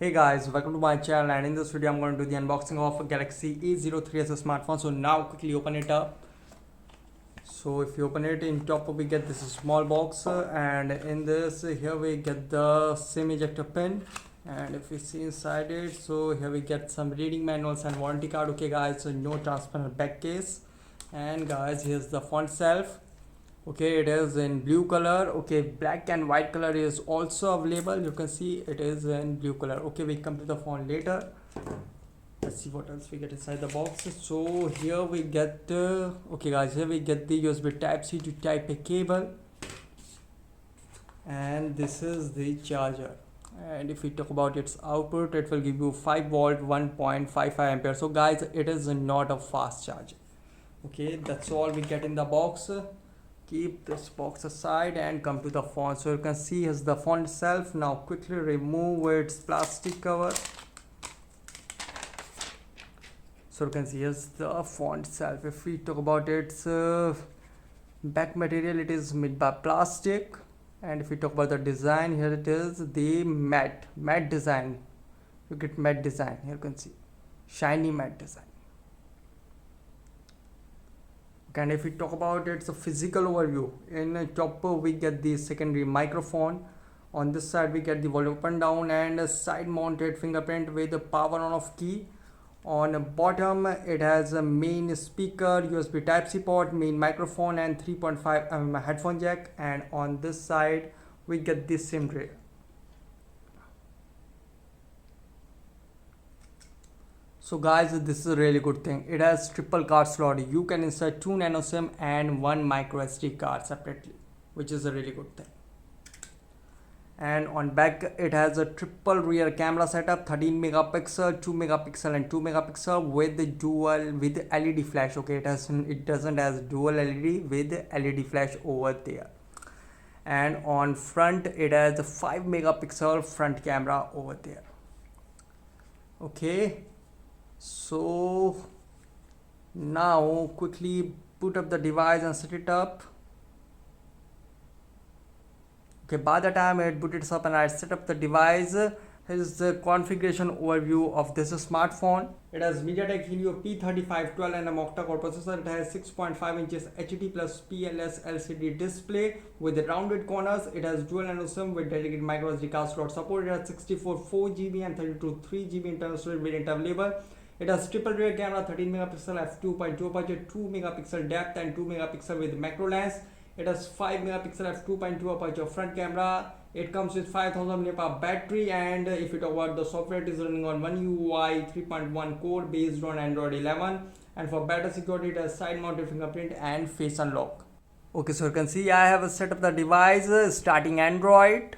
Hey guys, welcome to my channel, and in this video I'm going to do the unboxing of a Galaxy A03s smartphone. So now quickly open it up. So if you open it, in top we get this small box, and in this here we get the SIM ejector pin. And if we see inside it, so here we get some reading manuals and warranty card. Okay guys, so no transparent back case. And guys, here's the font itself. Okay, it is in blue color. Okay, black and white color is also available. You can see it is in blue color. Okay, we come to the phone later. Let's see what else we get inside the box. So here we get okay guys, here we get the USB type C to type A cable, and this is the charger. And if we talk about its output, it will give you 5 volt 1.55 ampere. So guys, it is not a fast charger. Okay, that's all we get in the box. Keep this box aside and come to the phone. So you can see here's the phone itself. Now quickly remove its plastic cover. So you can see here's the phone itself. If we talk about its back material, it is made by plastic. And if we talk about the design, here it is the matte design. You get matte design. Here you can see shiny matte design. And if we talk about its a physical overview, in top we get the secondary microphone. On this side we get the volume up and down and a side mounted fingerprint with the power on off key. On the bottom it has a main speaker, USB type C port, main microphone and 3.5 headphone jack. And on this side we get the SIM tray. So guys, this is a really good thing. It has triple card slot. You can insert 2 nano SIM and 1 micro SD card separately, which is a really good thing. And on back it has a triple rear camera setup, 13 megapixel, 2 megapixel and 2 megapixel with the dual with LED flash. Okay, it doesn't has dual LED with LED flash over there. And on front it has a 5 megapixel front camera over there. Okay, so now quickly boot up the device and set it up. Okay, by the time it booted up and I set up the device, here is the configuration overview of this smartphone. It has MediaTek Helio P35 12nm octa-core processor. It has 6.5 inches HD plus PLS LCD display with the rounded corners. It has dual nano SIM with dedicated micro SD card slot support. It has 64 4GB and 32 3GB internal storage variant available. It has triple rear camera, 13 megapixel f2.2 aperture, 2 megapixel depth and 2 megapixel with macro lens. It has 5 megapixel f2.2 aperture front camera. It comes with 5000 mAh battery, and if you talk about the software, it is running on One UI 3.1 core based on Android 11. And for better security, it has side mounted fingerprint and face unlock. Okay, so you can see I have set up the device starting Android.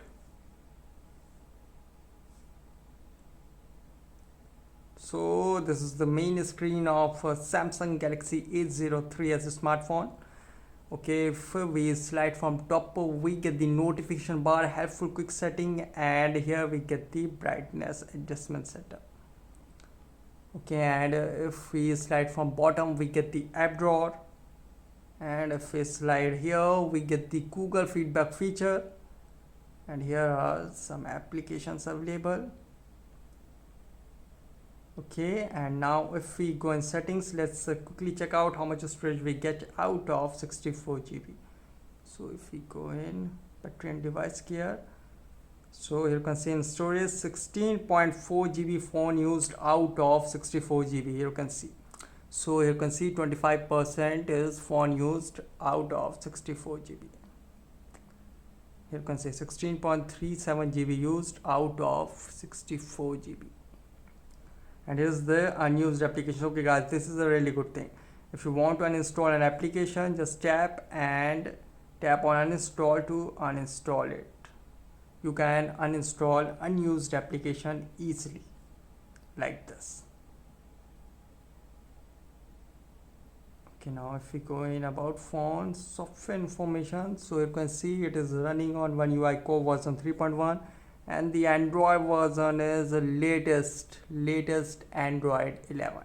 So this is the main screen of Samsung Galaxy A03s Smartphone. Okay, if we slide from top, we get the notification bar, helpful quick setting, and here we get the brightness adjustment setup. Okay, and if we slide from bottom, we get the app drawer, and if we slide here, we get the Google feedback feature, and here are some applications available. Okay, and now if we go in settings, let's quickly check out how much storage we get out of 64 GB. So if we go in battery and device care, so here you can see in storage 16.4 GB phone used out of 64 GB. Here you can see, so here you can see 25% is phone used out of 64 GB. Here you can see 16.37 GB used out of 64 GB. And here's the unused application. Okay guys, this is a really good thing. If you want to uninstall an application, just tap on uninstall to uninstall it. You can uninstall unused application easily like this. Okay, now if we go in about phones, software information, so you can see it is running on One UI Core version 3.1. and the Android version is the latest Android 11.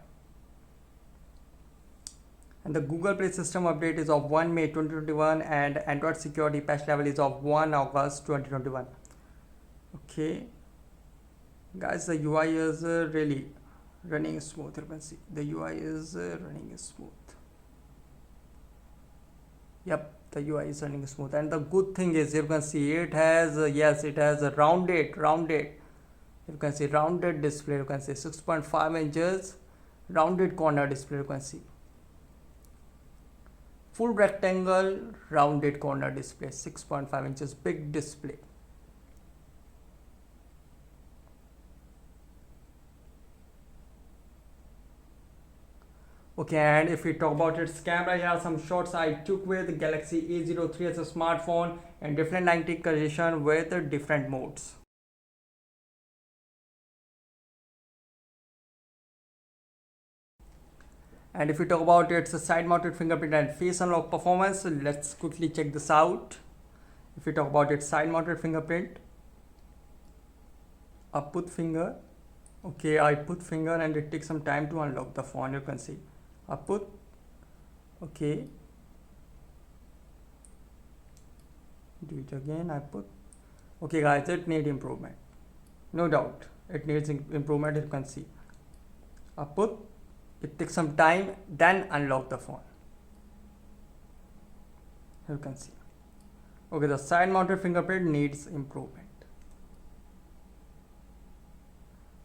And the Google Play system update is of 1 May 2021 and Android security patch level is of 1 August 2021. Okay, Guys, the UI is really running smooth. You can see the UI is running smooth. Yep, the UI is running smooth, and the good thing is you can see it has yes, it has a rounded. You can see rounded display. You can see 6.5 inches rounded corner display. You can see full rectangle rounded corner display, 6.5 inches big display. Okay, and if we talk about its camera, here are some shots I took with the Galaxy A03s smartphone and different 90 condition with different modes. And if we talk about its side mounted fingerprint and face unlock performance, let's quickly check this out. If we talk about its side mounted fingerprint, I put finger, okay, I put finger and it takes some time to unlock the phone. You can see I put, okay, do it again, I put, okay guys, it needs improvement, no doubt it needs improvement. You can see I put, it takes some time, then unlock the phone. You can see, okay, the side mounted fingerprint needs improvement.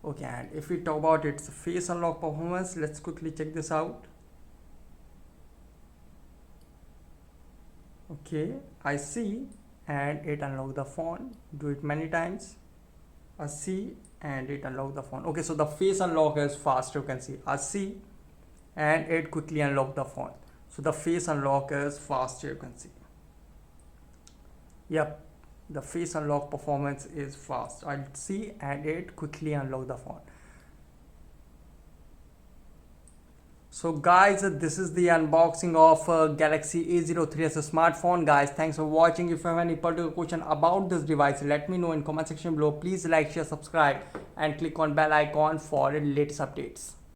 Okay, and if we talk about its face unlock performance, let's quickly check this out. Okay, I see and it unlock the phone. Do it many times. I see and it unlock the phone. Okay, so the face unlock is fast. You can see I see and it quickly unlock the phone. So the face unlock is fast. You can see. Yep, the face unlock performance is fast. I see and it quickly unlock the phone. So guys, this is the unboxing of Galaxy A03s smartphone. Guys, thanks for watching. If you have any particular question about this device, let me know in comment section below. Please like, share, subscribe and click on bell icon for latest updates.